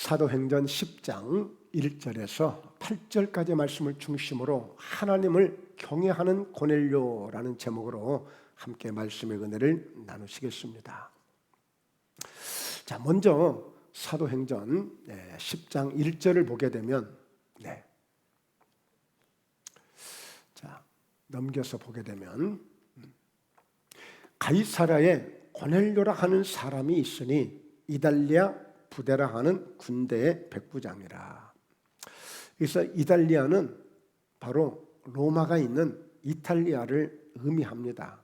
사도행전 10장 1절에서 8절까지 말씀을 중심으로 하나님을 경외하는 고넬료라는 제목으로 함께 말씀의 은혜를 나누시겠습니다. 자, 먼저 사도행전 10장 1절을 보게 되면 자, 넘겨서 보게 되면 가이사랴에 고넬료라 하는 사람이 있으니 이달리아 부대라 하는 군대의 백부장이라. 그래서 이달리아는 바로 로마가 있는 이탈리아를 의미합니다.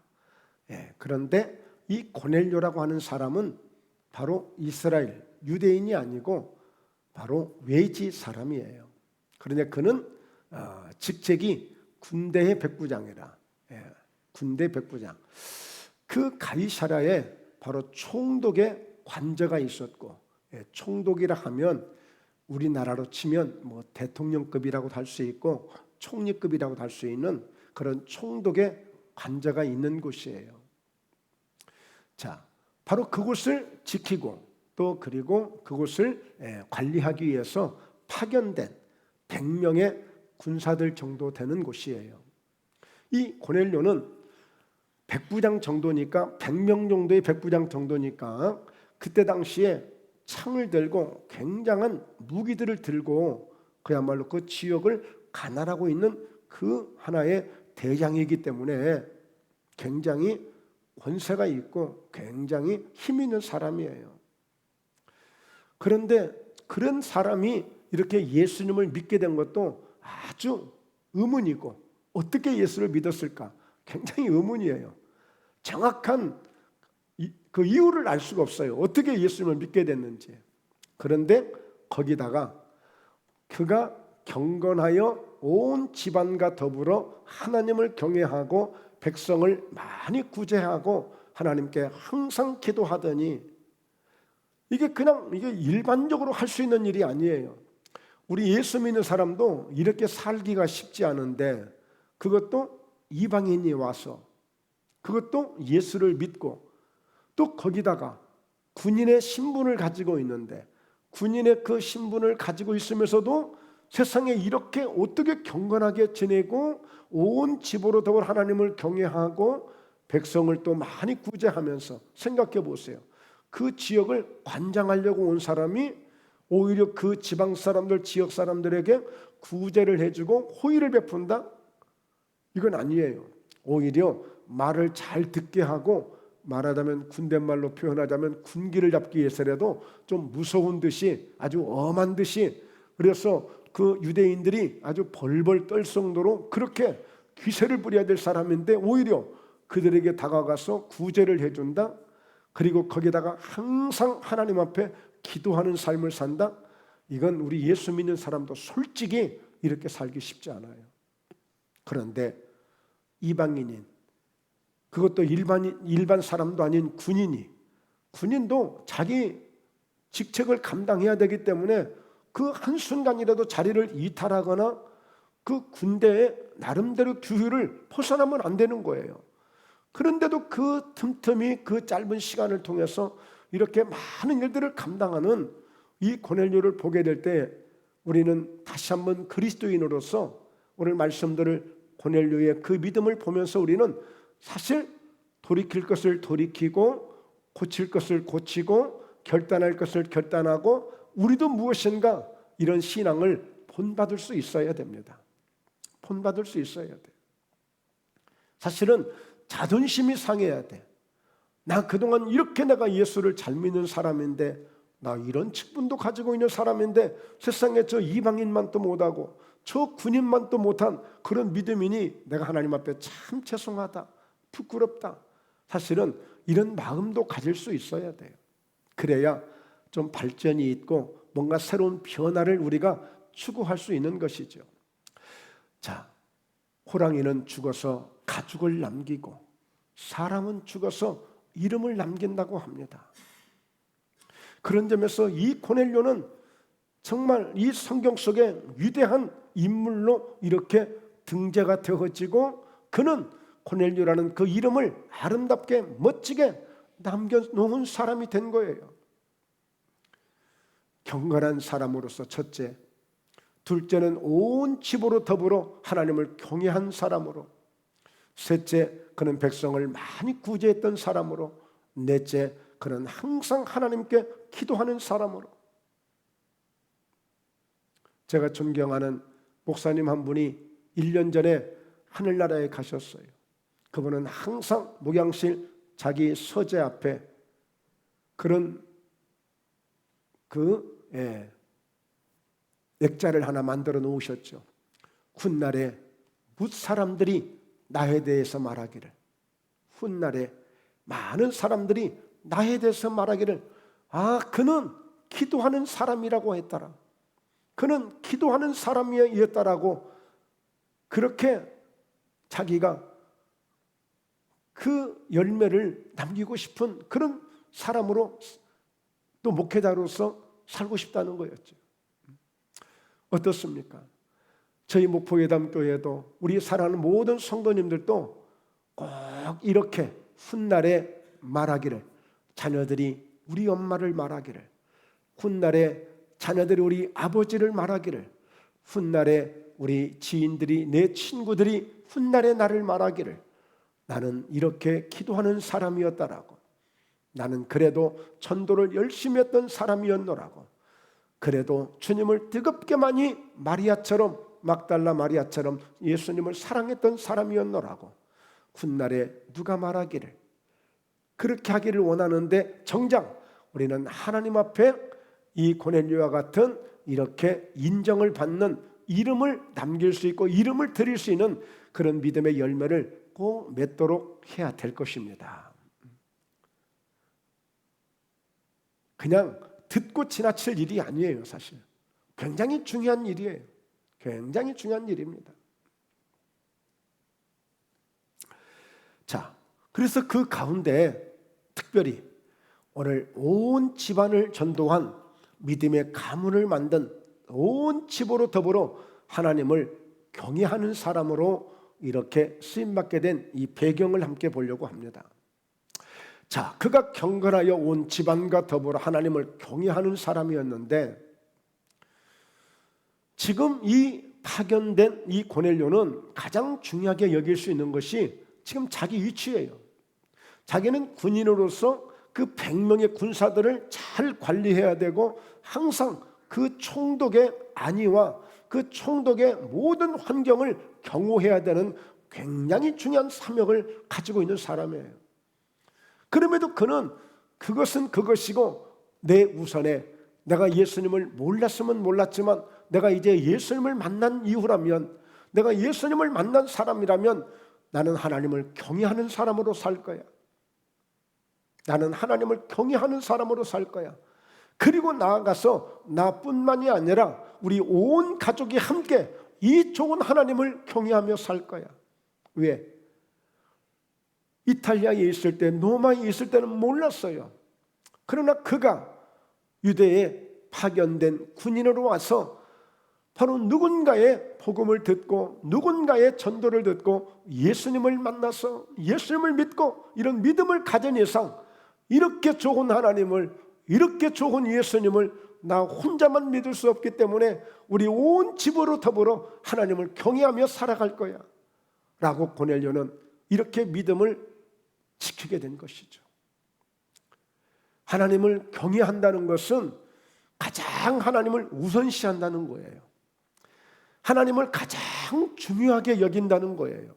그런데 이 고넬료라고 하는 사람은 바로 이스라엘 유대인이 아니고 바로 외지 사람이에요. 그런데 그는 직책이 군대의 백부장이라. 군대 백부장. 그 가이사랴에 바로 총독의 관저가 있었고, 총독이라 하면 우리나라로 치면 뭐 대통령급이라고도 할 수 있고 총리급이라고도 할 수 있는 그런 총독의 관저가 있는 곳이에요. 자, 바로 그곳을 지키고 또 그리고 그곳을 관리하기 위해서 파견된 100명의 군사들 정도 되는 곳이에요. 이 고넬료는 백부장 정도니까 100명 정도의 백부장 정도니까 그때 당시에 창을 들고 굉장한 무기들을 들고 그야말로 그 지역을 관할하고 있는 그 하나의 대장이기 때문에 굉장히 권세가 있고 굉장히 힘 있는 사람이에요. 그런데 그런 사람이 이렇게 예수님을 믿게 된 것도 아주 의문이고, 어떻게 예수를 믿었을까? 굉장히 의문이에요. 정확한 그 이유를 알 수가 없어요. 어떻게 예수님을 믿게 됐는지. 그런데 거기다가 그가 경건하여 온 집안과 더불어 하나님을 경외하고 백성을 많이 구제하고 하나님께 항상 기도하더니, 이게 일반적으로 할 수 있는 일이 아니에요. 우리 예수 믿는 사람도 이렇게 살기가 쉽지 않은데, 그것도 이방인이 와서 그것도 예수를 믿고 또 거기다가 군인의 신분을 가지고 있는데, 군인의 그 신분을 가지고 있으면서도 세상에 이렇게 어떻게 경건하게 지내고 온 집으로 더불어 하나님을 경외하고 백성을 또 많이 구제하면서, 생각해 보세요. 그 지역을 관장하려고 온 사람이 오히려 그 지방 사람들, 지역 사람들에게 구제를 해주고 호의를 베푼다? 이건 아니에요. 오히려 말을 잘 듣게 하고, 말하자면 군대말로 표현하자면 군기를 잡기 위해서라도 좀 무서운 듯이, 아주 엄한 듯이, 그래서 그 유대인들이 아주 벌벌 떨 정도로 그렇게 기세를 부려야 될 사람인데 오히려 그들에게 다가가서 구제를 해준다. 그리고 거기다가 항상 하나님 앞에 기도하는 삶을 산다. 이건 우리 예수 믿는 사람도 솔직히 이렇게 살기 쉽지 않아요. 그런데 이방인인, 그것도 일반 사람도 아닌 군인도 자기 직책을 감당해야 되기 때문에 그 한순간이라도 자리를 이탈하거나 그 군대의 나름대로 규율을 벗어나면 안 되는 거예요. 그런데도 그 틈틈이 그 짧은 시간을 통해서 이렇게 많은 일들을 감당하는 이 고넬료를 보게 될 때, 우리는 다시 한번 그리스도인으로서 오늘 말씀들을 고넬료의 그 믿음을 보면서 우리는 사실 돌이킬 것을 돌이키고 고칠 것을 고치고 결단할 것을 결단하고, 우리도 무엇인가 이런 신앙을 본받을 수 있어야 됩니다. 본받을 수 있어야 돼. 사실은 자존심이 상해야 돼. 나 그동안 이렇게 내가 예수를 잘 믿는 사람인데, 나 이런 직분도 가지고 있는 사람인데 세상에 저 이방인만 또 못하고 저 군인만 또 못한 그런 믿음이니 내가 하나님 앞에 참 죄송하다, 부끄럽다. 사실은 이런 마음도 가질 수 있어야 돼요. 그래야 좀 발전이 있고 뭔가 새로운 변화를 우리가 추구할 수 있는 것이죠. 자, 호랑이는 죽어서 가죽을 남기고 사람은 죽어서 이름을 남긴다고 합니다. 그런 점에서 이 고넬료는 정말 이 성경 속에 위대한 인물로 이렇게 등재가 되어지고, 그는 고넬료라는 그 이름을 아름답게 멋지게 남겨놓은 사람이 된 거예요. 경건한 사람으로서 첫째, 둘째는 온 집으로 더불어 하나님을 경외한 사람으로, 셋째, 그는 백성을 많이 구제했던 사람으로, 넷째, 그는 항상 하나님께 기도하는 사람으로. 제가 존경하는 목사님 한 분이 1년 전에 하늘나라에 가셨어요. 그분은 항상 목양실 자기 서재 앞에 그런 액자를 하나 만들어 놓으셨죠. 훗날에 뭇사람들이 나에 대해서 말하기를, 훗날에 많은 사람들이 나에 대해서 말하기를, 그는 기도하는 사람이라고 했더라, 그는 기도하는 사람이었다라고, 그렇게 자기가 그 열매를 남기고 싶은 그런 사람으로, 또 목회자로서 살고 싶다는 거였죠. 어떻습니까? 저희 목포예담교회도 우리 사랑하는 모든 성도님들도 꼭 이렇게 훗날에 말하기를, 자녀들이 우리 엄마를 말하기를, 훗날에 자녀들이 우리 아버지를 말하기를, 훗날에 우리 지인들이, 내 친구들이 훗날에 나를 말하기를, 나는 이렇게 기도하는 사람이었다라고, 나는 그래도 전도를 열심히 했던 사람이었노라고, 그래도 주님을 뜨겁게 많이 마리아처럼, 막달라 마리아처럼 예수님을 사랑했던 사람이었노라고 훗날에 누가 말하기를, 그렇게 하기를 원하는데, 정작 우리는 하나님 앞에 이 고넬료와 같은 이렇게 인정을 받는, 이름을 남길 수 있고 이름을 드릴 수 있는 그런 믿음의 열매를 꼭 맺도록 해야 될 것입니다. 그냥 듣고 지나칠 일이 아니에요. 사실 굉장히 중요한 일이에요. 굉장히 중요한 일입니다. 자, 그래서 그 가운데 특별히 오늘 온 집안을 전도한, 믿음의 가문을 만든, 온 집으로 더불어 하나님을 경외하는 사람으로 이렇게 쓰임받게 된 이 배경을 함께 보려고 합니다. 자, 그가 경건하여 온 집안과 더불어 하나님을 경외하는 사람이었는데, 지금 이 파견된 이 고넬료는 가장 중요하게 여길 수 있는 것이 지금 자기 위치예요. 자기는 군인으로서 그 100명의 군사들을 잘 관리해야 되고, 항상 그 총독의 안위와 그 총독의 모든 환경을 경호해야 되는 굉장히 중요한 사명을 가지고 있는 사람이에요. 그럼에도 그는 그것은 그것이고, 내 우선에 내가 예수님을 몰랐으면 몰랐지만, 내가 이제 예수님을 만난 이후라면, 내가 예수님을 만난 사람이라면 나는 하나님을 경외하는 사람으로 살 거야. 나는 하나님을 경외하는 사람으로 살 거야. 그리고 나아가서 나뿐만이 아니라 우리 온 가족이 함께 이 좋은 하나님을 경외하며 살 거야. 왜? 이탈리아에 있을 때, 로마에 있을 때는 몰랐어요. 그러나 그가 유대에 파견된 군인으로 와서 바로 누군가의 복음을 듣고, 누군가의 전도를 듣고 예수님을 만나서 예수님을 믿고, 이런 믿음을 가진 이상 이렇게 좋은 하나님을, 이렇게 좋은 예수님을 나 혼자만 믿을 수 없기 때문에 우리 온 집으로 더불어 하나님을 경외하며 살아갈 거야 라고 고넬료는 이렇게 믿음을 지키게 된 것이죠. 하나님을 경외한다는 것은 가장 하나님을 우선시한다는 거예요. 하나님을 가장 중요하게 여긴다는 거예요.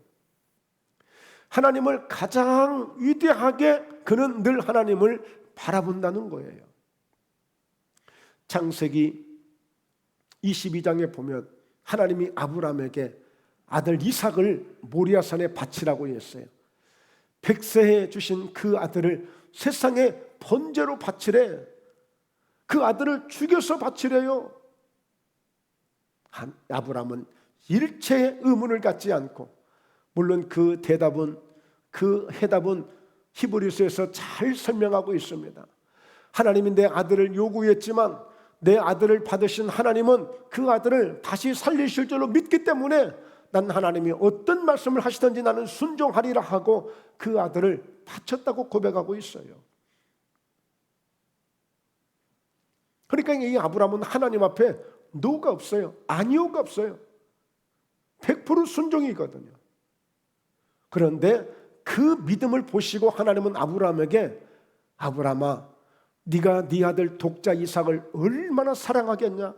하나님을 가장 위대하게, 그는 늘 하나님을 바라본다는 거예요. 창세기 22장에 보면 하나님이 아브라함에게 아들 이삭을 모리아산에 바치라고 했어요. 백세에 주신 그 아들을 세상에 번제로 바치래. 그 아들을 죽여서 바치래요. 아브라함은 일체의 의문을 갖지 않고, 물론 그 대답은, 그 해답은 히브리서에서 잘 설명하고 있습니다. 하나님이 내 아들을 요구했지만 내 아들을 받으신 하나님은 그 아들을 다시 살리실 줄로 믿기 때문에 난 하나님이 어떤 말씀을 하시든지 나는 순종하리라 하고 그 아들을 바쳤다고 고백하고 있어요. 그러니까 이 아브라함은 하나님 앞에 노가 없어요. 아니오가 없어요. 100% 순종이거든요. 그런데 그 믿음을 보시고 하나님은 아브라함에게 아브라함아, 네가 네 아들 독자 이삭을 얼마나 사랑하겠냐?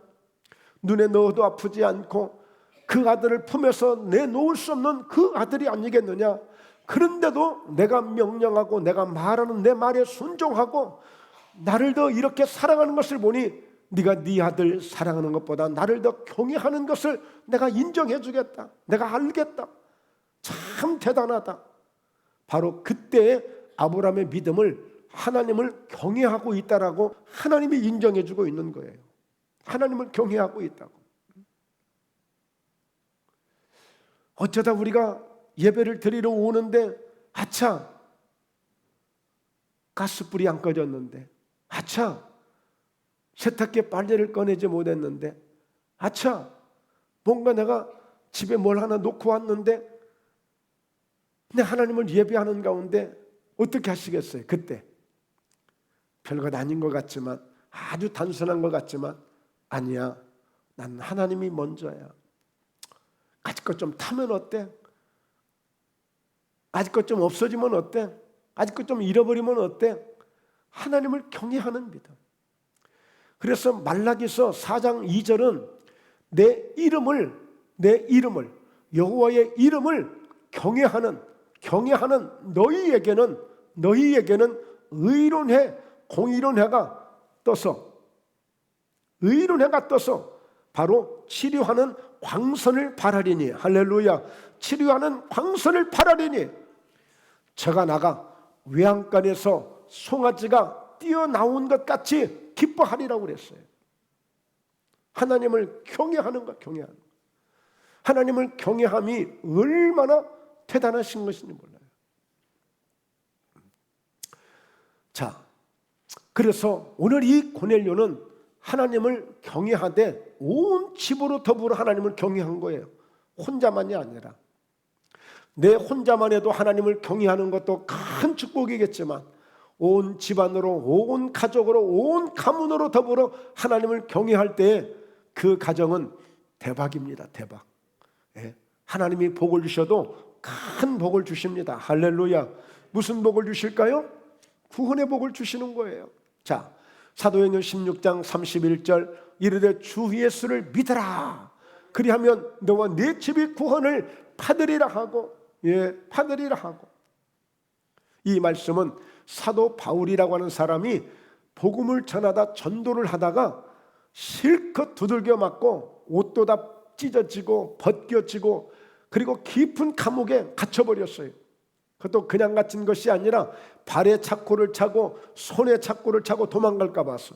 눈에 넣어도 아프지 않고 그 아들을 품에서 내놓을 수 없는 그 아들이 아니겠느냐? 그런데도 내가 명령하고 내가 말하는 내 말에 순종하고 나를 더 이렇게 사랑하는 것을 보니 네가 네 아들 사랑하는 것보다 나를 더 경외하는 것을 내가 인정해 주겠다. 내가 알겠다. 참 대단하다. 바로 그때의 아브라함의 믿음을 하나님을 경외하고 있다라고 하나님이 인정해 주고 있는 거예요. 하나님을 경외하고 있다고. 어쩌다 우리가 예배를 드리러 오는데 아차, 가스불이 안 꺼졌는데, 아차, 세탁기에 빨래를 꺼내지 못했는데, 아차, 뭔가 내가 집에 뭘 하나 놓고 왔는데 근데 하나님을 예배하는 가운데 어떻게 하시겠어요? 그때 별것 아닌 것 같지만, 아주 단순한 것 같지만, 아니야, 난 하나님이 먼저야. 아직 것 좀 타면 어때? 아직 것 좀 없어지면 어때? 아직 것 좀 잃어버리면 어때? 하나님을 경외하는 믿음. 그래서 말라기서 4장 2절은 내 이름을 여호와의 이름을 경외하는 너희에게는 의로운 해, 공의로운 해가 떠서 바로 치료하는 광선을 발하리니, 할렐루야, 치료하는 광선을 발하리니 저가 나가 외양간에서 송아지가 뛰어나온 것 같이 기뻐하리라고 그랬어요. 하나님을 경외하는 것, 하나님을 경외함이 얼마나 대단하신 것인지 몰라요. 자, 그래서 오늘 이 고넬료는 하나님을 경외하되 온 집으로 더불어 하나님을 경외한 거예요. 혼자만이 아니라. 내 혼자만 해도 하나님을 경외하는 것도 큰 축복이겠지만 온 집안으로, 온 가족으로, 온 가문으로 더불어 하나님을 경외할 때에 그 가정은 대박입니다. 대박. 예. 하나님이 복을 주셔도 큰 복을 주십니다. 할렐루야. 무슨 복을 주실까요? 구원의 복을 주시는 거예요. 자, 사도행전 16장 31절 이르되 주 예수를 믿으라. 그리하면 너와 네 집이 구원을 받으리라 하고, 받으리라 하고. 이 말씀은 사도 바울이라고 하는 사람이 복음을 전하다 전도를 하다가 실컷 두들겨 맞고 옷도 다 찢어지고 벗겨지고 그리고 깊은 감옥에 갇혀버렸어요. 그것도 그냥 갇힌 것이 아니라 발에 착고를 차고 손에 착고를 차고 도망갈까 봐서.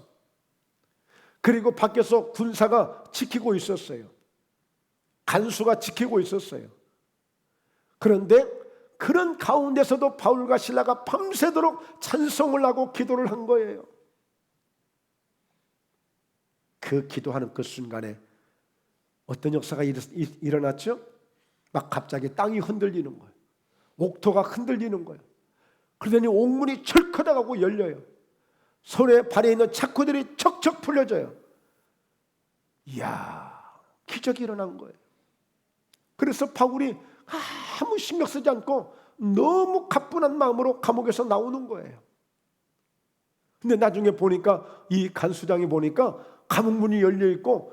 그리고 밖에서 군사가 지키고 있었어요. 간수가 지키고 있었어요. 그런데 그런 가운데서도 바울과 실라가 밤새도록 찬송을 하고 기도를 한 거예요. 그 기도하는 그 순간에 어떤 역사가 일어났죠? 막 갑자기 땅이 흔들리는 거예요. 옥토가 흔들리는 거예요. 그러더니 옥문이 철커다가고 열려요. 손에 발에 있는 착고들이 척척 풀려져요. 이야, 기적이 일어난 거예요. 그래서 바울이 아무 신경 쓰지 않고 너무 가뿐한 마음으로 감옥에서 나오는 거예요. 근데 나중에 보니까 이 간수장이 보니까 감옥문이 열려 있고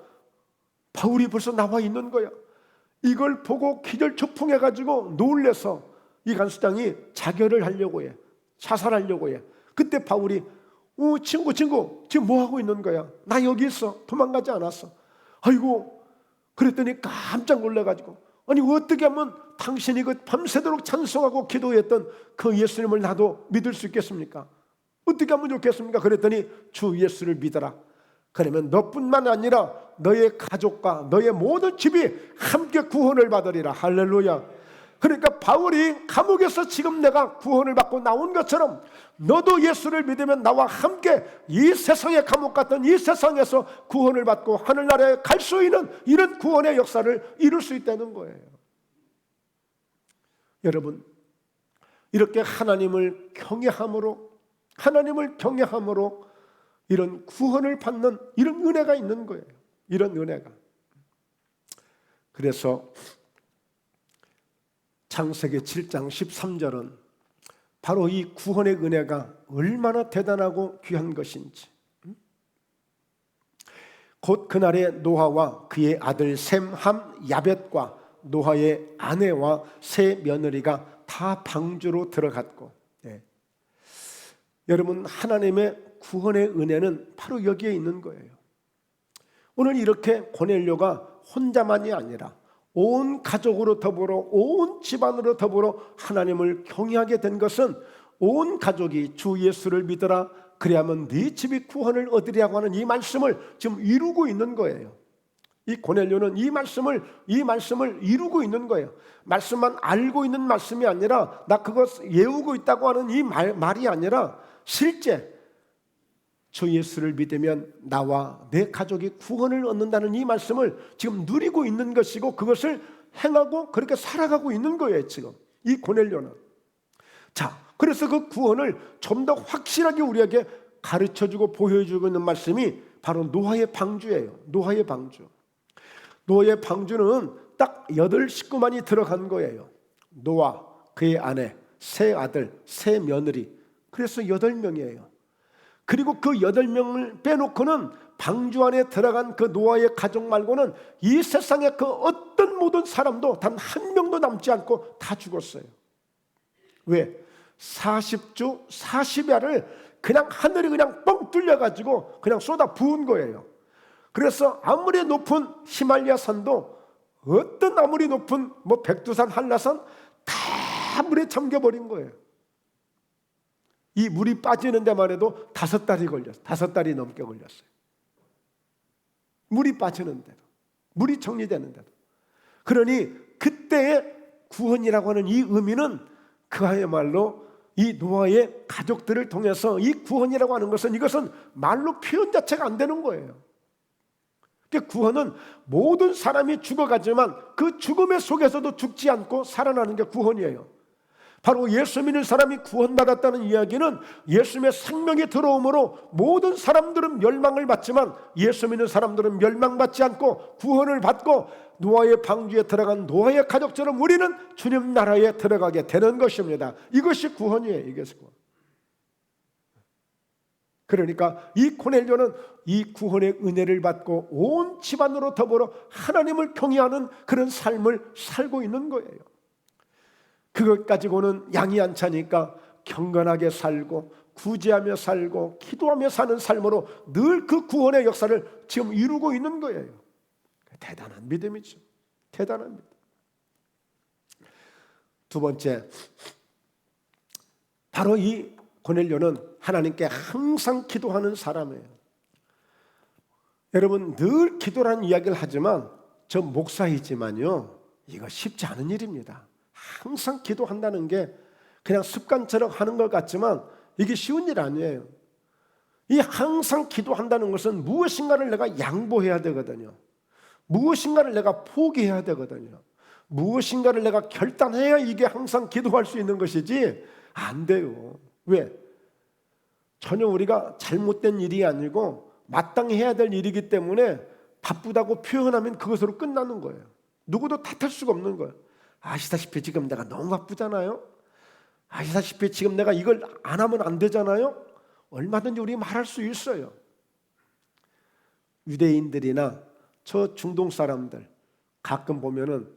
바울이 벌써 나와 있는 거야. 이걸 보고 기절초풍해가지고 놀래서 이 간수장이 자결을 하려고 해. 자살하려고 해. 그때 바울이 친구 지금 뭐하고 있는 거야? 나 여기 있어. 도망가지 않았어. 아이고, 그랬더니 깜짝 놀라가지고, 아니 어떻게 하면 당신이 그 밤새도록 찬송하고 기도했던 그 예수님을 나도 믿을 수 있겠습니까? 어떻게 하면 좋겠습니까? 그랬더니 주 예수를 믿어라. 그러면 너뿐만 아니라 너의 가족과 너의 모든 집이 함께 구원을 받으리라. 할렐루야. 그러니까 바울이 감옥에서 지금 내가 구원을 받고 나온 것처럼 너도 예수를 믿으면 나와 함께 이 세상의 감옥 같은 이 세상에서 구원을 받고 하늘나라에 갈 수 있는 이런 구원의 역사를 이룰 수 있다는 거예요. 여러분, 이렇게 하나님을 경외함으로 이런 구원을 받는 이런 은혜가 있는 거예요. 이런 은혜가. 그래서 창세기 7장 13절은 바로 이 구원의 은혜가 얼마나 대단하고 귀한 것인지, 곧 그날에 노아와 그의 아들 셈, 함, 야벳과 노아의 아내와 세 며느리가 다 방주로 들어갔고, 여러분, 하나님의 구원의 은혜는 바로 여기에 있는 거예요. 오늘 이렇게 고넬료가 혼자만이 아니라 온 가족으로 더불어 온 집안으로 더불어 하나님을 경외하게 된 것은 온 가족이 주 예수를 믿어라 그래야만 네 집이 구원을 얻으리라고 하는 이 말씀을 지금 이루고 있는 거예요. 이 고넬료는 이 말씀을 이루고 있는 거예요. 말씀만 알고 있는 말씀이 아니라 나 그것 외우고 있다고 하는 이 말이 아니라 실제 주 예수를 믿으면 나와 내 가족이 구원을 얻는다는 이 말씀을 지금 누리고 있는 것이고 그것을 행하고 그렇게 살아가고 있는 거예요. 지금 이 고넬료는. 자, 그래서 그 구원을 좀 더 확실하게 우리에게 가르쳐주고 보여주고 있는 말씀이 바로 노아의 방주예요. 노아의 방주. 노아의 방주는 딱 8식구만이 들어간 거예요. 노아, 그의 아내, 세 아들, 세 며느리. 그래서 8명이에요. 그리고 그 8명을 빼놓고는 방주 안에 들어간 그 노아의 가족 말고는 이 세상에 그 어떤 모든 사람도 단 한 명도 남지 않고 다 죽었어요. 왜? 40주 40야를 그냥 하늘이 그냥 뻥 뚫려가지고 그냥 쏟아 부은 거예요. 그래서 아무리 높은 히말리아 산도 어떤 아무리 높은 뭐 백두산, 한라산 다 물에 잠겨버린 거예요. 이 물이 빠지는 데만 해도 5달이 걸렸어요. 5달이 넘게 걸렸어요. 물이 빠지는데도, 물이 정리되는데도. 그러니 그때의 구원이라고 하는 이 의미는 그야말로 이 노아의 가족들을 통해서 이 구원이라고 하는 것은 이것은 말로 표현 자체가 안 되는 거예요. 구원은 모든 사람이 죽어가지만 그 죽음의 속에서도 죽지 않고 살아나는 게 구원이에요. 바로 예수 믿는 사람이 구원받았다는 이야기는 예수님의 생명이 들어오므로 모든 사람들은 멸망을 받지만 예수 믿는 사람들은 멸망받지 않고 구원을 받고 노아의 방주에 들어간 노아의 가족처럼 우리는 주님 나라에 들어가게 되는 것입니다. 이것이 구원이에요. 이것이 구원. 그러니까 이 고넬료는 이 구원의 은혜를 받고 온 집안으로 더불어 하나님을 경외하는 그런 삶을 살고 있는 거예요. 그것 가지고는 양이 안 차니까 경건하게 살고 구제하며 살고 기도하며 사는 삶으로 늘 그 구원의 역사를 지금 이루고 있는 거예요. 대단한 믿음이죠. 대단한 믿음. 두 번째, 바로 이 고넬료는 하나님께 항상 기도하는 사람이에요. 여러분, 늘 기도라는 이야기를 하지만 저 목사이지만요, 이거 쉽지 않은 일입니다. 항상 기도한다는 게 그냥 습관처럼 하는 것 같지만 이게 쉬운 일 아니에요. 이 항상 기도한다는 것은 무엇인가를 내가 양보해야 되거든요. 무엇인가를 내가 포기해야 되거든요. 무엇인가를 내가 결단해야 이게 항상 기도할 수 있는 것이지 안 돼요. 왜? 전혀 우리가 잘못된 일이 아니고 마땅히 해야 될 일이기 때문에 바쁘다고 표현하면 그것으로 끝나는 거예요. 누구도 탓할 수가 없는 거예요. 아시다시피 지금 내가 너무 바쁘잖아요. 아시다시피 지금 내가 이걸 안 하면 안 되잖아요. 얼마든지 우리 말할 수 있어요. 유대인들이나 저 중동 사람들 가끔 보면은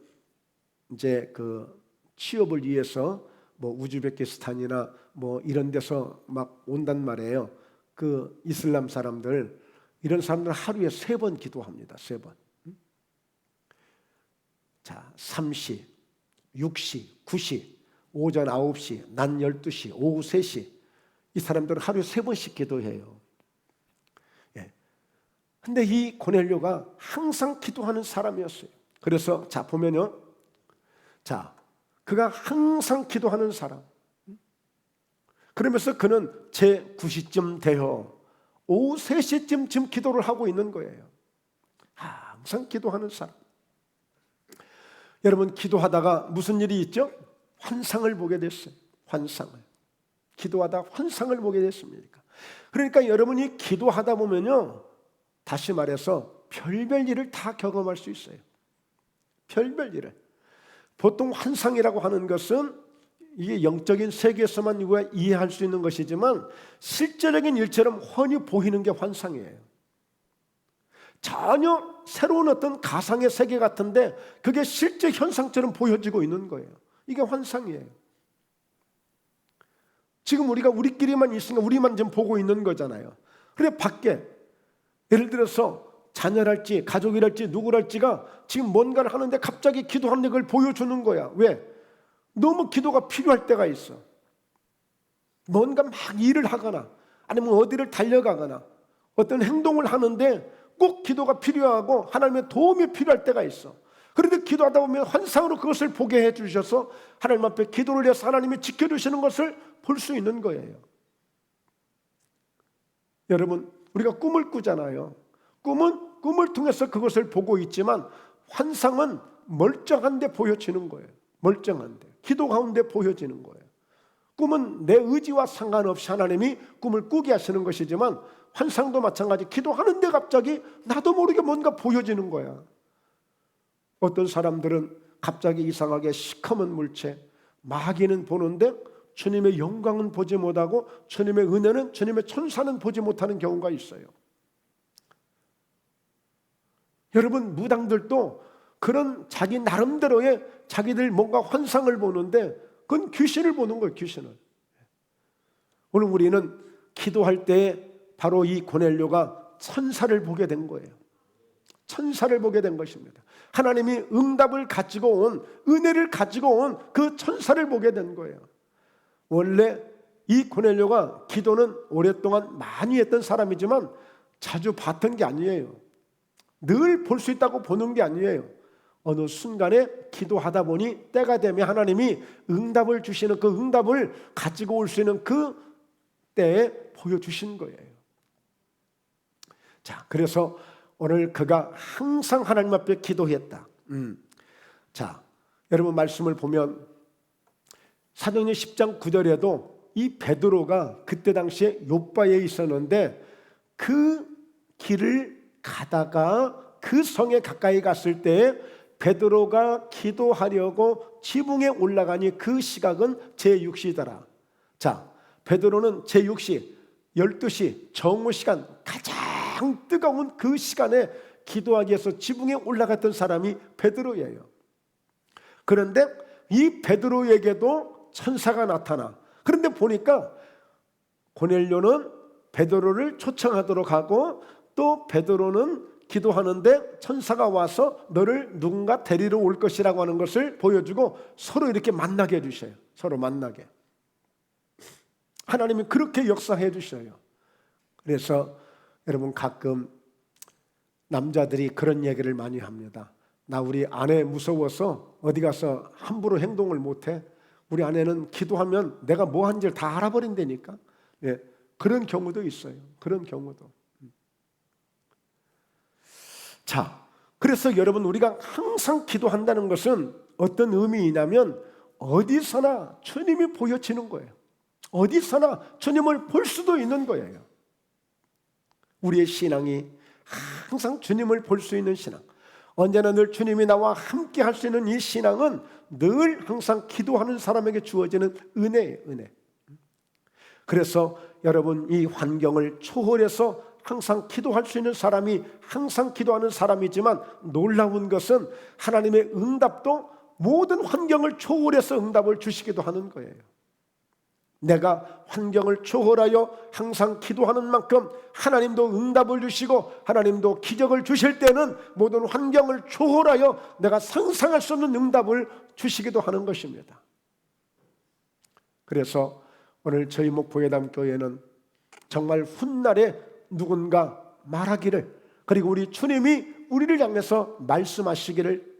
이제 그 취업을 위해서 뭐 우즈베키스탄이나 뭐 이런 데서 막 온단 말이에요. 그 이슬람 사람들, 이런 사람들은 하루에 3번 기도합니다. 3번. 자, 3시, 6시, 9시, 오전 9시, 낮 12시, 오후 3시. 이 사람들은 하루에 3번씩 기도해요. 예. 근데 이 고넬료가 항상 기도하는 사람이었어요. 그래서 자, 보면요. 자, 그가 항상 기도하는 사람. 그러면서 그는 제9시쯤 되어 오후 3시쯤 지금 기도를 하고 있는 거예요. 항상 기도하는 사람. 여러분, 기도하다가 무슨 일이 있죠? 환상을 보게 됐어요. 환상을. 기도하다 환상을 보게 됐습니다. 그러니까 여러분이 기도하다 보면요, 다시 말해서 별별 일을 다 경험할 수 있어요. 별별 일을. 보통 환상이라고 하는 것은 이게 영적인 세계에서만 우리가 이해할 수 있는 것이지만 실제적인 일처럼 훤히 보이는 게 환상이에요. 전혀 새로운 어떤 가상의 세계 같은데 그게 실제 현상처럼 보여지고 있는 거예요. 이게 환상이에요. 지금 우리가 우리끼리만 있으니까 우리만 지금 보고 있는 거잖아요. 그런데 밖에 예를 들어서 자녀랄지 가족이랄지 누구랄지가 지금 뭔가를 하는데 갑자기 기도하는데 그걸 보여주는 거야. 왜? 너무 기도가 필요할 때가 있어. 뭔가 막 일을 하거나 아니면 어디를 달려가거나 어떤 행동을 하는데 꼭 기도가 필요하고 하나님의 도움이 필요할 때가 있어. 그런데 기도하다 보면 환상으로 그것을 보게 해주셔서 하나님 앞에 기도를 해서 하나님이 지켜주시는 것을 볼 수 있는 거예요. 여러분, 우리가 꿈을 꾸잖아요. 꿈은 꿈을 통해서 그것을 보고 있지만 환상은 멀쩡한데 보여지는 거예요. 멀쩡한데 기도 가운데 보여지는 거예요. 꿈은 내 의지와 상관없이 하나님이 꿈을 꾸게 하시는 것이지만 환상도 마찬가지. 기도하는데 갑자기 나도 모르게 뭔가 보여지는 거야. 어떤 사람들은 갑자기 이상하게 시커먼 물체, 마귀는 보는데 주님의 영광은 보지 못하고 주님의 은혜는, 주님의 천사는 보지 못하는 경우가 있어요. 여러분, 무당들도 그런 자기 나름대로의 자기들 뭔가 환상을 보는데 그건 귀신을 보는 거예요. 귀신을. 오늘 우리는 기도할 때 바로 이 고넬료가 천사를 보게 된 거예요. 천사를 보게 된 것입니다. 하나님이 응답을 가지고 온, 은혜를 가지고 온 그 천사를 보게 된 거예요. 원래 이 고넬료가 기도는 오랫동안 많이 했던 사람이지만 자주 봤던 게 아니에요. 늘 볼 수 있다고 보는 게 아니에요. 어느 순간에 기도하다 보니 때가 되면 하나님이 응답을 주시는, 그 응답을 가지고 올 수 있는 그 때에 보여주신 거예요. 자, 그래서 오늘 그가 항상 하나님 앞에 기도했다. 자, 여러분 말씀을 보면 사도행전 10장 9절에도 이 베드로가 그때 당시에 욥바에 있었는데 그 길을 가다가 그 성에 가까이 갔을 때 베드로가 기도하려고 지붕에 올라가니 그 시각은 제6시더라. 자, 베드로는 제6시 12시 정오 시간, 가장 뜨거운 그 시간에 기도하기 위해서 지붕에 올라갔던 사람이 베드로예요. 그런데 이 베드로에게도 천사가 나타나. 그런데 보니까 고넬료는 베드로를 초청하도록 하고 또 베드로는 기도하는데 천사가 와서 너를 누군가 데리러 올 것이라고 하는 것을 보여주고 서로 이렇게 만나게 해주셔요. 서로 만나게. 하나님이 그렇게 역사해 주셔요. 그래서 여러분 가끔 남자들이 그런 얘기를 많이 합니다. 나 우리 아내 무서워서 어디 가서 함부로 행동을 못해. 우리 아내는 기도하면 내가 뭐 한지를 다 알아버린다니까. 네, 그런 경우도 있어요. 그런 경우도. 자, 그래서 여러분 우리가 항상 기도한다는 것은 어떤 의미이냐면 어디서나 주님이 보여지는 거예요. 어디서나 주님을 볼 수도 있는 거예요. 우리의 신앙이 항상 주님을 볼 수 있는 신앙, 언제나 늘 주님이 나와 함께 할 수 있는 이 신앙은 늘 항상 기도하는 사람에게 주어지는 은혜예요. 은혜. 그래서 여러분 이 환경을 초월해서 항상 기도할 수 있는 사람이 항상 기도하는 사람이지만 놀라운 것은 하나님의 응답도 모든 환경을 초월해서 응답을 주시기도 하는 거예요. 내가 환경을 초월하여 항상 기도하는 만큼 하나님도 응답을 주시고 하나님도 기적을 주실 때는 모든 환경을 초월하여 내가 상상할 수 없는 응답을 주시기도 하는 것입니다. 그래서 오늘 저희 목포예담교회는 정말 훗날에 누군가 말하기를, 그리고 우리 주님이 우리를 향해서 말씀하시기를,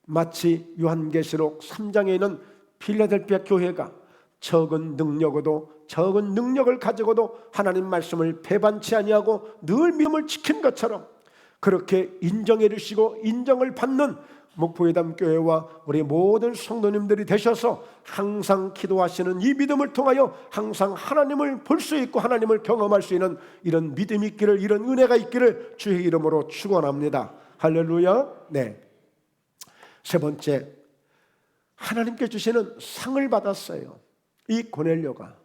마치 요한계시록 3장에 있는 필라델피아 교회가 적은 능력을 가지고도 하나님 말씀을 배반치 아니하고 늘 믿음을 지킨 것처럼 그렇게 인정해 주시고 인정을 받는 목포회담 교회와 우리 모든 성도님들이 되셔서 항상 기도하시는 이 믿음을 통하여 항상 하나님을 볼 수 있고 하나님을 경험할 수 있는 이런 믿음이 있기를, 이런 은혜가 있기를 주의 이름으로 축원합니다. 할렐루야. 네. 세 번째, 하나님께 주시는 상을 받았어요. 이 고넬료가,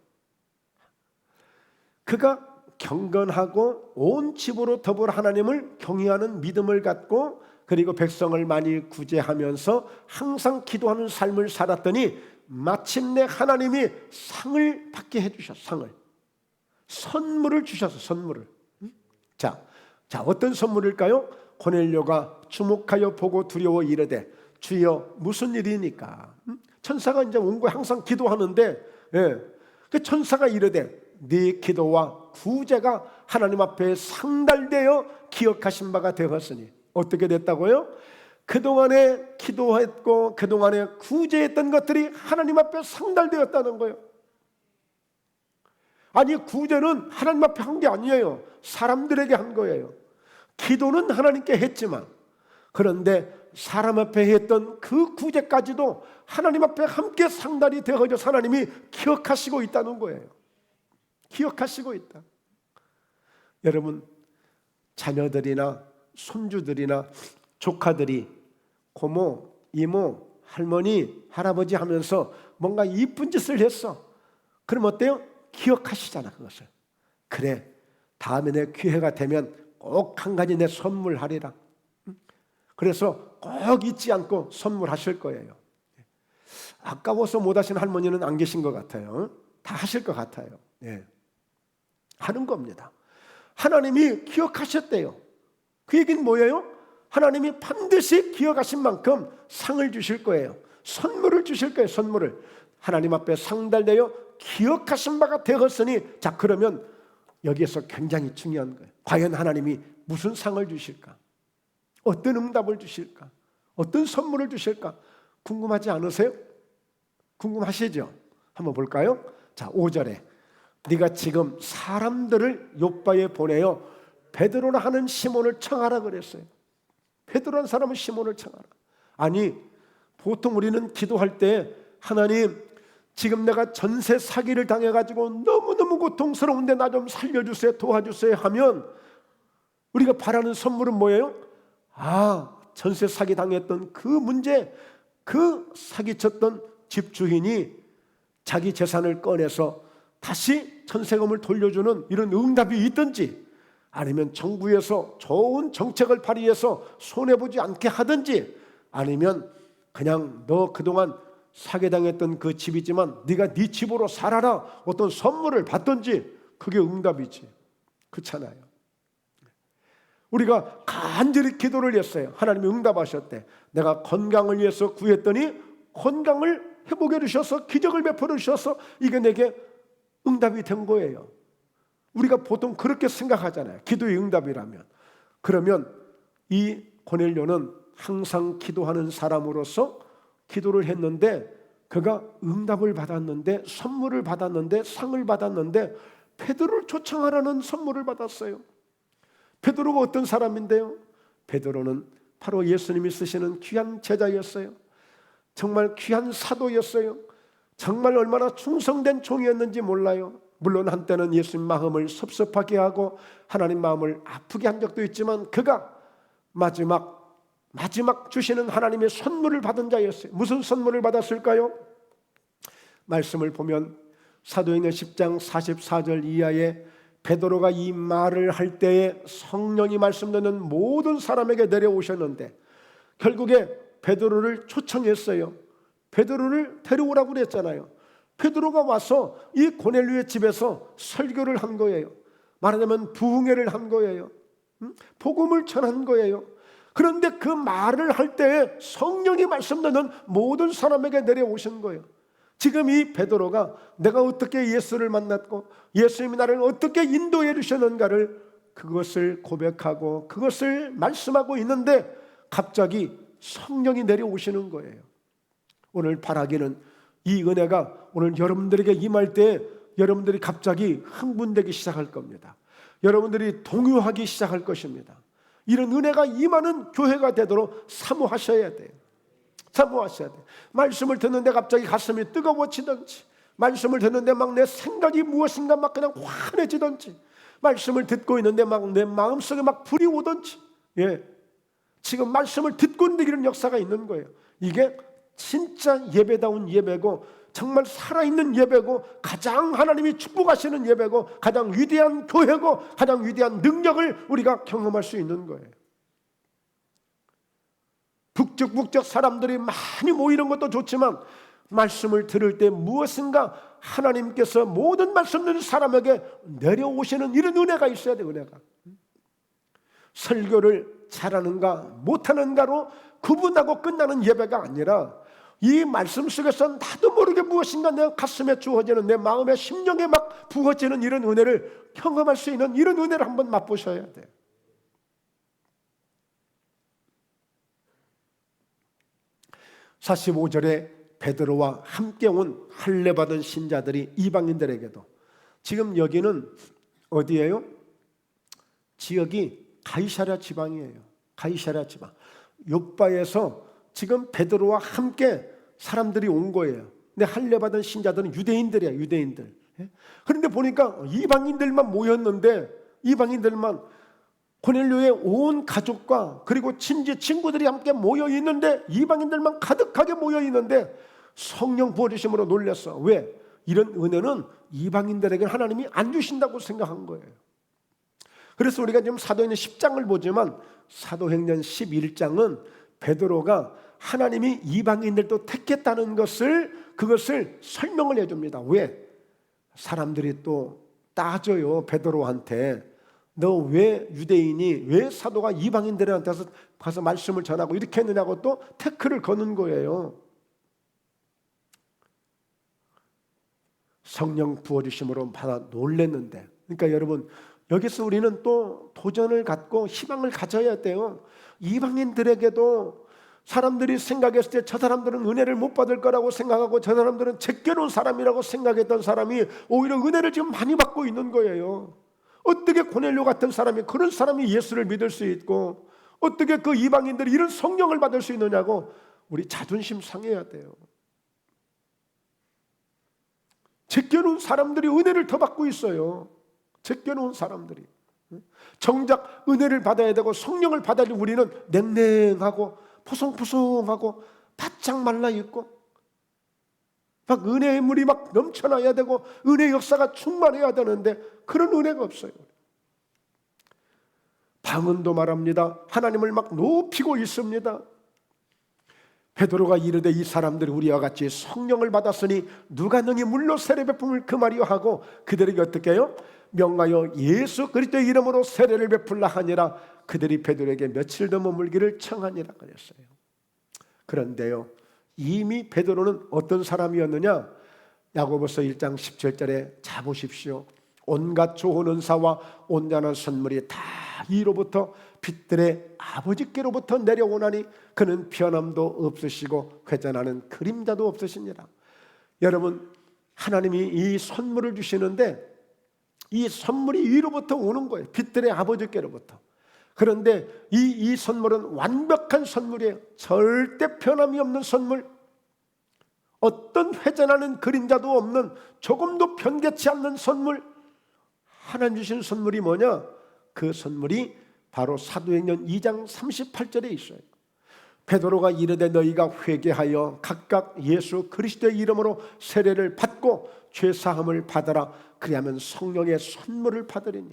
그가 경건하고 온 집으로 더불어 하나님을 경외하는 믿음을 갖고, 그리고 백성을 많이 구제하면서 항상 기도하는 삶을 살았더니 마침내 하나님이 상을 받게 해주셨어. 상을, 선물을 주셔서 선물을. 자, 어떤 선물일까요? 고넬료가 주목하여 보고 두려워 이르되 주여 무슨 일이니까? 천사가 이제 온 거에 항상 기도하는데, 그 천사가 이르되 네 기도와 구제가 하나님 앞에 상달되어 기억하신 바가 되었으니. 어떻게 됐다고요? 그동안에 기도했고 그동안에 구제했던 것들이 하나님 앞에 상달되었다는 거예요. 아니, 구제는 하나님 앞에 한 게 아니에요. 사람들에게 한 거예요. 기도는 하나님께 했지만, 그런데 사람 앞에 했던 그 구제까지도 하나님 앞에 함께 상달이 되어져 하나님이 기억하시고 있다는 거예요. 기억하시고 있다. 여러분, 자녀들이나 손주들이나 조카들이 고모, 이모, 할머니, 할아버지 하면서 뭔가 이쁜 짓을 했어. 그럼 어때요? 기억하시잖아, 그것을. 그래, 다음에 내 기회가 되면 꼭 한 가지 내 선물하리라. 그래서 꼭 잊지 않고 선물하실 거예요. 아까워서 못하신 할머니는 안 계신 것 같아요. 다 하실 것 같아요. 하는 겁니다. 하나님이 기억하셨대요. 그 얘기는 뭐예요? 하나님이 반드시 기억하신 만큼 상을 주실 거예요. 선물을 주실 거예요. 선물을. 하나님 앞에 상달되어 기억하신 바가 되었으니, 자, 그러면 여기에서 굉장히 중요한 거예요. 과연 하나님이 무슨 상을 주실까? 어떤 응답을 주실까? 어떤 선물을 주실까? 궁금하지 않으세요? 궁금하시죠? 한번 볼까요? 자, 5절에 네가 지금 사람들을 요바에 보내어 베드로라 하는 시몬을 청하라 그랬어요. 베드로라는 사람은 시몬을 청하라. 아니, 보통 우리는 기도할 때 하나님, 지금 내가 전세 사기를 당해가지고 너무너무 고통스러운데 나 좀 살려주세요, 도와주세요 하면 우리가 바라는 선물은 뭐예요? 전세 사기 당했던 그 문제, 그 사기쳤던 집주인이 자기 재산을 꺼내서 다시 전세금을 돌려주는 이런 응답이 있든지, 아니면 정부에서 좋은 정책을 발의해서 손해보지 않게 하든지, 아니면 그냥 너 그동안 사기당했던 그 집이지만 네가 네 집으로 살아라, 어떤 선물을 받든지, 그게 응답이지. 그렇잖아요. 우리가 간절히 기도를 했어요. 하나님이 응답하셨대. 내가 건강을 위해서 구했더니 건강을 회복해 주셔서 기적을 베풀어 주셔서 이게 내게 응답이 된 거예요. 우리가 보통 그렇게 생각하잖아요. 기도의 응답이라면. 그러면 이 고넬료는 항상 기도하는 사람으로서 기도를 했는데, 그가 응답을 받았는데, 선물을 받았는데, 상을 받았는데, 베드로를 초청하라는 선물을 받았어요. 베드로가 어떤 사람인데요? 베드로는 바로 예수님이 쓰시는 귀한 제자였어요. 정말 귀한 사도였어요. 정말 얼마나 충성된 종이었는지 몰라요. 물론 한때는 예수님 마음을 섭섭하게 하고 하나님 마음을 아프게 한 적도 있지만, 그가 마지막 주시는 하나님의 선물을 받은 자였어요. 무슨 선물을 받았을까요? 말씀을 보면 사도행전 10장 44절 이하에 베드로가 이 말을 할 때에 성령이 말씀 듣는 모든 사람에게 내려오셨는데, 결국에 베드로를 초청했어요. 베드로를 데려오라고 그랬잖아요. 베드로가 와서 이 고넬료의 집에서 설교를 한 거예요. 말하자면 부흥회를 한 거예요. 복음을 전한 거예요. 그런데 그 말을 할 때에 성령이 말씀 듣는 모든 사람에게 내려오신 거예요. 지금 이 베드로가 내가 어떻게 예수를 만났고 예수님이 나를 어떻게 인도해 주셨는가를, 그것을 고백하고 그것을 말씀하고 있는데 갑자기 성령이 내려오시는 거예요. 오늘 바라기는 이 은혜가 오늘 여러분들에게 임할 때 여러분들이 갑자기 흥분되기 시작할 겁니다. 여러분들이 동요하기 시작할 것입니다. 이런 은혜가 임하는 교회가 되도록 사모하셔야 돼요. 사모하셔야 돼요. 말씀을 듣는데 갑자기 가슴이 뜨거워지든지, 말씀을 듣는데 막 내 생각이 무엇인가 막 그냥 환해지든지, 말씀을 듣고 있는데 막 내 마음속에 막 불이 오든지, 지금 말씀을 듣고 있는데 이런 역사가 있는 거예요. 이게 진짜 예배다운 예배고, 정말 살아있는 예배고, 가장 하나님이 축복하시는 예배고, 가장 위대한 교회고, 가장 위대한 능력을 우리가 경험할 수 있는 거예요. 북적북적 사람들이 많이 모이는 것도 좋지만, 말씀을 들을 때 무엇인가 하나님께서 모든 말씀 듣는 사람에게 내려오시는 이런 은혜가 있어야 돼요. 은혜가. 설교를 잘하는가 못하는가로 구분하고 끝나는 예배가 아니라, 이 말씀 속에서 나도 모르게 무엇인가 내 가슴에 주어지는, 내 마음에 심령에 막 부어지는 이런 은혜를 경험할 수 있는 이런 은혜를 한번 맛보셔야 돼요. (45절에) 베드로와 함께 온 할례받은 신자들이 이방인들에게도, 지금 여기는 어디예요? 지역이 가이사랴 지방이에요. 가이사랴 지방. 욥바에서 지금 베드로와 함께 사람들이 온 거예요. 근데 할례받은 신자들은 유대인들이야, 유대인들. 그런데 보니까 이방인들만 모였는데, 이방인들만, 고넬료의 온 가족과 그리고 친구들이 함께 모여 있는데, 이방인들만 가득하게 모여 있는데 성령 부어주심으로 놀랐어. 왜? 이런 은혜는 이방인들에게 하나님이 안 주신다고 생각한 거예요. 그래서 우리가 지금 사도행전 10장을 보지만, 사도행전 11장은 베드로가 하나님이 이방인들도 택했다는 그것을 설명을 해줍니다. 왜? 사람들이 또 따져요. 베드로한테 너 왜 유대인이, 왜 사도가 이방인들한테 가서 말씀을 전하고 이렇게 했느냐고 또 태클을 거는 거예요. 성령 부어주심으로 받아 놀랬는데, 그러니까 여러분, 여기서 우리는 또 도전을 갖고 희망을 가져야 돼요. 이방인들에게도 사람들이 생각했을 때 저 사람들은 은혜를 못 받을 거라고 생각하고, 저 사람들은 제껴놓은 사람이라고 생각했던 사람이 오히려 은혜를 지금 많이 받고 있는 거예요. 어떻게 고넬료 같은 사람이, 그런 사람이 예수를 믿을 수 있고, 어떻게 그 이방인들이 이런 성령을 받을 수 있느냐고 우리 자존심 상해야 돼요. 제껴놓은 사람들이 은혜를 더 받고 있어요. 제껴놓은 사람들이. 정작 은혜를 받아야 되고 성령을 받아야 되고, 우리는 냉랭하고 포송포송하고 바짝 말라있고, 막 은혜의 물이 막 넘쳐나야 되고 은혜의 역사가 충만해야 되는데 그런 은혜가 없어요. 방언도 말합니다. 하나님을 막 높이고 있습니다. 베드로가 이르되 이 사람들이 우리와 같이 성령을 받았으니 누가 능히 물로 세례 베품을 금하리요 하고, 그들에게 어떻게 해요? 명하여 예수 그리스도의 이름으로 세례를 베풀라 하니라. 그들이 베드로에게 며칠 더 머물기를 청하니라 그랬어요. 그런데요, 이미 베드로는 어떤 사람이었느냐? 야고보서 1장 17절에 자 보십시오. 온갖 좋은 은사와 온전한 선물이 다 이로부터 빛들의 아버지께로부터 내려오나니 그는 변함도 없으시고 회전하는 그림자도 없으시니라. 여러분, 하나님이 이 선물을 주시는데 이 선물이 위로부터 오는 거예요. 빛들의 아버지께로부터. 그런데 이 선물은 완벽한 선물이에요. 절대 변함이 없는 선물, 어떤 회전하는 그림자도 없는, 조금도 변개치 않는 선물. 하나님 주신 선물이 뭐냐? 그 선물이 바로 사도행전 2장 38절에 있어요. 베드로가 이르되 너희가 회개하여 각각 예수 그리스도의 이름으로 세례를 받고 죄사함을 받아라. 그리하면 성령의 선물을 받으리니.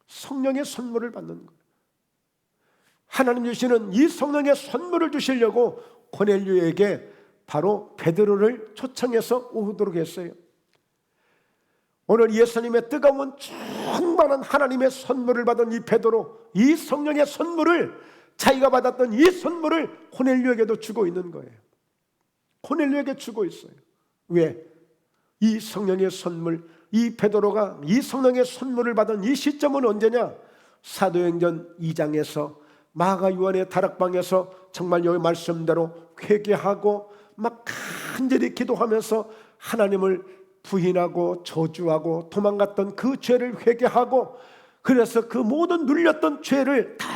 성령의 선물을 받는 거예요. 하나님 주시는 이 성령의 선물을 주시려고 고넬료에게 바로 베드로를 초청해서 오도록 했어요. 오늘 예수님의 뜨거운 충만한 하나님의 선물을 받은 이 베드로, 이 성령의 선물을, 자기가 받았던 이 선물을 고넬료에게도 주고 있는 거예요. 고넬료에게 주고 있어요. 왜? 이 성령의 선물, 이 베드로가 이 성령의 선물을 받은 이 시점은 언제냐? 사도행전 2장에서 마가 요한의 다락방에서 정말 여기 말씀대로 회개하고 막 간절히 기도하면서 하나님을 부인하고 저주하고 도망갔던 그 죄를 회개하고, 그래서 그 모든 눌렸던 죄를 다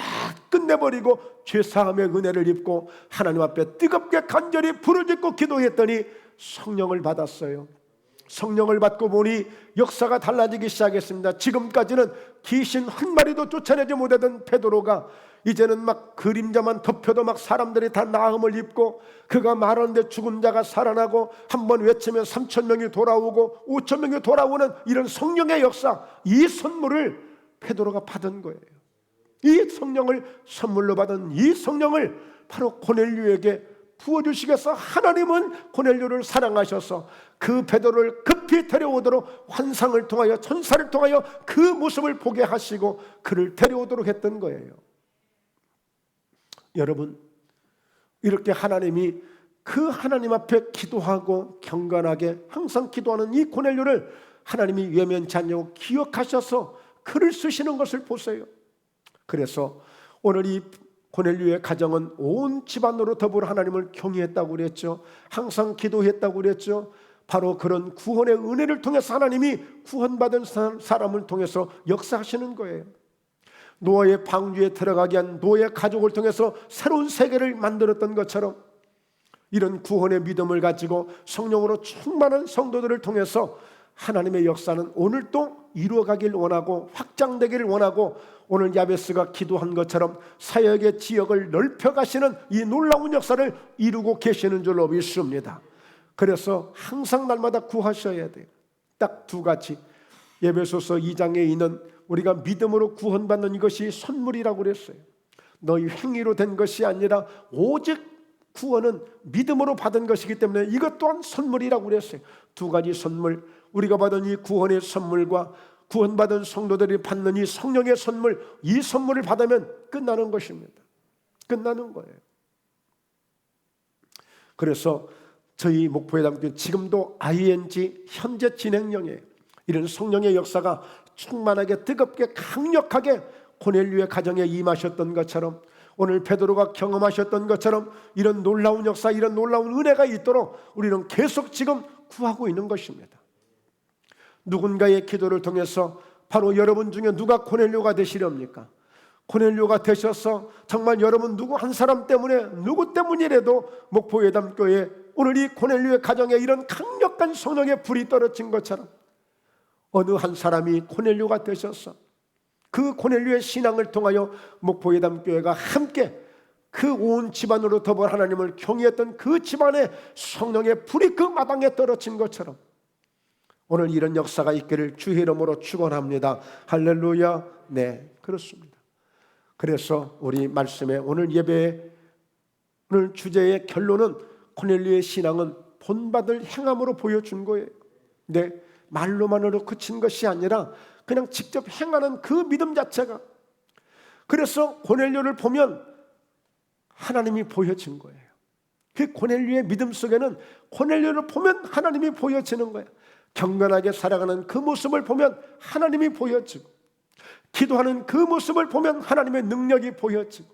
끝내버리고 죄사함의 은혜를 입고 하나님 앞에 뜨겁게 간절히 불을 짓고 기도했더니 성령을 받았어요. 성령을 받고 보니 역사가 달라지기 시작했습니다. 지금까지는 귀신 한 마리도 쫓아내지 못하던 베드로가 이제는 막 그림자만 덮여도 막 사람들이 다 나음을 입고, 그가 말하는데 죽은 자가 살아나고, 한번 외치면 3,000명이 돌아오고 5,000명이 돌아오는 이런 성령의 역사, 이 선물을 베드로가 받은 거예요. 이 성령을 선물로 받은 이 성령을 바로 고넬료에게 부어주시겠어. 하나님은 고넬료를 사랑하셔서 그 베드로를 급히 데려오도록 환상을 통하여, 천사를 통하여 그 모습을 보게 하시고 그를 데려오도록 했던 거예요. 여러분, 이렇게 하나님이 그 하나님 앞에 기도하고 경건하게 항상 기도하는 이 고넬료를 하나님이 외면치 않냐고 기억하셔서 그를 쓰시는 것을 보세요. 그래서 오늘 이 고넬료의 가정은 온 집안으로 더불어 하나님을 경외했다고 그랬죠. 항상 기도했다고 그랬죠. 바로 그런 구원의 은혜를 통해서 하나님이 구원받은 사람을 통해서 역사하시는 거예요. 노아의 방주에 들어가게 한 노아의 가족을 통해서 새로운 세계를 만들었던 것처럼, 이런 구원의 믿음을 가지고 성령으로 충만한 성도들을 통해서 하나님의 역사는 오늘도 이루어가길 원하고 확장되기를 원하고, 오늘 야베스가 기도한 것처럼 사역의 지역을 넓혀가시는 이 놀라운 역사를 이루고 계시는 줄로 믿습니다. 그래서 항상 날마다 구하셔야 돼요. 딱 두 가지, 에베소서 2장에 있는 우리가 믿음으로 구원받는 이것이 선물이라고 그랬어요. 너희 행위로 된 것이 아니라 오직 구원은 믿음으로 받은 것이기 때문에 이것 또한 선물이라고 그랬어요. 두 가지 선물, 우리가 받은 이 구원의 선물과 구원받은 성도들이 받는 이 성령의 선물, 이 선물을 받으면 끝나는 것입니다. 끝나는 거예요. 그래서 저희 목포회담교회 지금도 ING 현재 진행형이에요. 이런 성령의 역사가 충만하게 뜨겁게 강력하게 고넬료의 가정에 임하셨던 것처럼, 오늘 베드로가 경험하셨던 것처럼 이런 놀라운 역사, 이런 놀라운 은혜가 있도록 우리는 계속 지금 구하고 있는 것입니다. 누군가의 기도를 통해서 바로 여러분 중에 누가 고넬료가 되시렵니까? 고넬료가 되셔서 정말 여러분 누구 한 사람 때문에, 누구 때문이라도 목포예담교회 오늘 이 고넬료의 가정에 이런 강력한 성령의 불이 떨어진 것처럼 어느 한 사람이 고넬료가 되셔서 그 고넬료의 신앙을 통하여 목포예담교회가 함께 그 온 집안으로 더불어 하나님을 경외했던 그 집안에 성령의 불이 그 마당에 떨어진 것처럼 오늘 이런 역사가 있기를 주의 이름으로 축원합니다. 할렐루야. 네, 그렇습니다. 그래서 우리 말씀에 오늘 예배의 오늘 주제의 결론은 고넬료의 신앙은 본받을 행함으로 보여준 거예요. 네, 말로만으로 그친 것이 아니라 그냥 직접 행하는 그 믿음 자체가, 그래서 고넬료를 보면 하나님이 보여진 거예요. 그 고넬료의 믿음 속에는 고넬료를 보면 하나님이 보여지는 거예요. 경건하게 살아가는 그 모습을 보면 하나님이 보여지고, 기도하는 그 모습을 보면 하나님의 능력이 보여지고,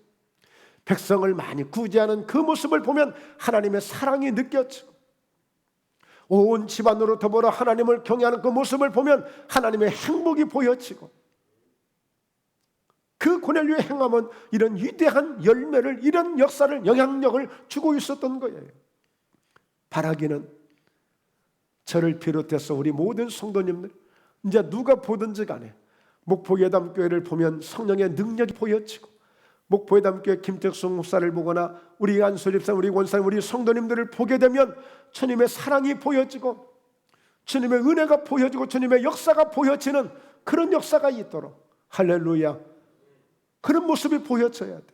백성을 많이 구제하는 그 모습을 보면 하나님의 사랑이 느껴지고, 온 집안으로 더불어 하나님을 경외하는 그 모습을 보면 하나님의 행복이 보여지고, 그 고넬료의 행함은 이런 위대한 열매를, 이런 역사를, 영향력을 주고 있었던 거예요. 바라기는 저를 비롯해서 우리 모든 성도님들, 이제 누가 보든지 간에 목포예담교회를 보면 성령의 능력이 보여지고, 목포예담교회 김택성 목사를 보거나 우리 안수집사, 우리 권사님, 우리 성도님들을 보게 되면 주님의 사랑이 보여지고, 주님의 은혜가 보여지고, 주님의 역사가 보여지는 그런 역사가 있도록, 할렐루야, 그런 모습이 보여져야 돼.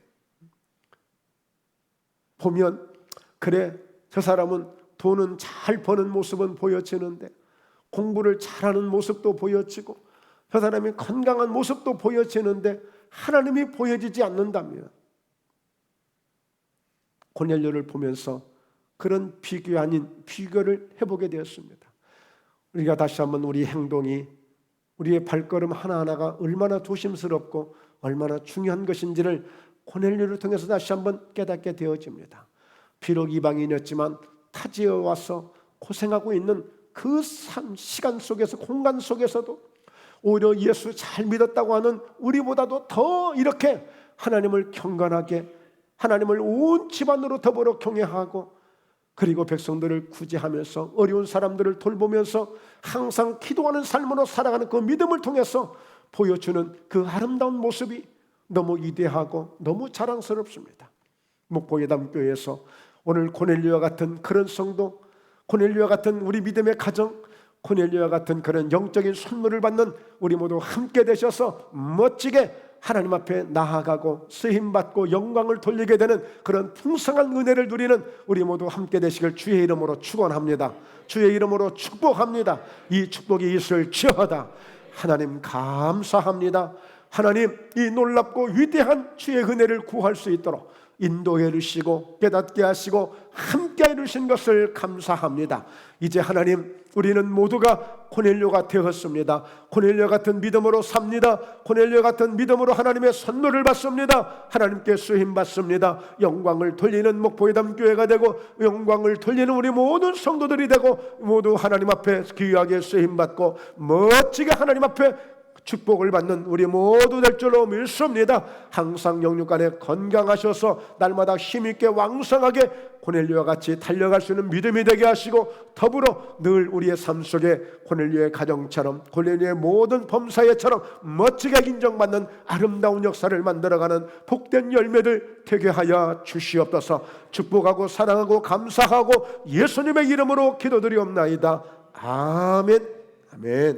보면 그래, 저 사람은 돈은 잘 버는 모습은 보여지는데 공부를 잘하는 모습도 보여지고, 저 사람이 건강한 모습도 보여지는데 하나님이 보여지지 않는답니다. 고넬료를 보면서 그런 비교 아닌 비교를 해보게 되었습니다. 우리가 다시 한번 우리 행동이, 우리의 발걸음 하나하나가 얼마나 조심스럽고 얼마나 중요한 것인지를 고넬료를 통해서 다시 한번 깨닫게 되어집니다. 비록 이방인이었지만 타지에 와서 고생하고 있는 그 시간 속에서, 공간 속에서도 오히려 예수 잘 믿었다고 하는 우리보다도 더 이렇게 하나님을 경건하게, 하나님을 온 집안으로 더불어 경외하고, 그리고 백성들을 구제하면서 어려운 사람들을 돌보면서 항상 기도하는 삶으로 살아가는 그 믿음을 통해서 보여주는 그 아름다운 모습이 너무 위대하고 너무 자랑스럽습니다. 목포예담교회에서 오늘 고넬료와 같은 그런 성도, 고넬료와 같은 우리 믿음의 가정, 고넬료와 같은 그런 영적인 선물을 받는 우리 모두 함께 되셔서 멋지게 하나님 앞에 나아가고 쓰임받고 영광을 돌리게 되는 그런 풍성한 은혜를 누리는 우리 모두 함께 되시길 주의 이름으로 축원합니다. 주의 이름으로 축복합니다. 이 축복이 있을지어다. 하나님 감사합니다. 하나님, 이 놀랍고 위대한 주의 은혜를 구할 수 있도록 인도해 주시고 깨닫게 하시고 함께 해 주신 것을 감사합니다. 이제 하나님, 우리는 모두가 고넬료가 되었습니다. 고넬료 같은 믿음으로 삽니다. 고넬료 같은 믿음으로 하나님의 선물을 받습니다. 하나님께 쓰임 받습니다. 영광을 돌리는 목포예담교회가 되고 영광을 돌리는 우리 모든 성도들이 되고 모두 하나님 앞에 귀하게 쓰임 받고 멋지게 하나님 앞에 축복을 받는 우리 모두 될 줄로 믿습니다. 항상 영육간에 건강하셔서 날마다 힘있게 왕성하게 고넬료와 같이 달려갈 수 있는 믿음이 되게 하시고, 더불어 늘 우리의 삶 속에 고넬료의 가정처럼, 고넬료의 모든 범사에처럼 멋지게 인정받는 아름다운 역사를 만들어가는 복된 열매들 되게 하여 주시옵소서. 축복하고 사랑하고 감사하고 예수님의 이름으로 기도드리옵나이다. 아멘. 아멘.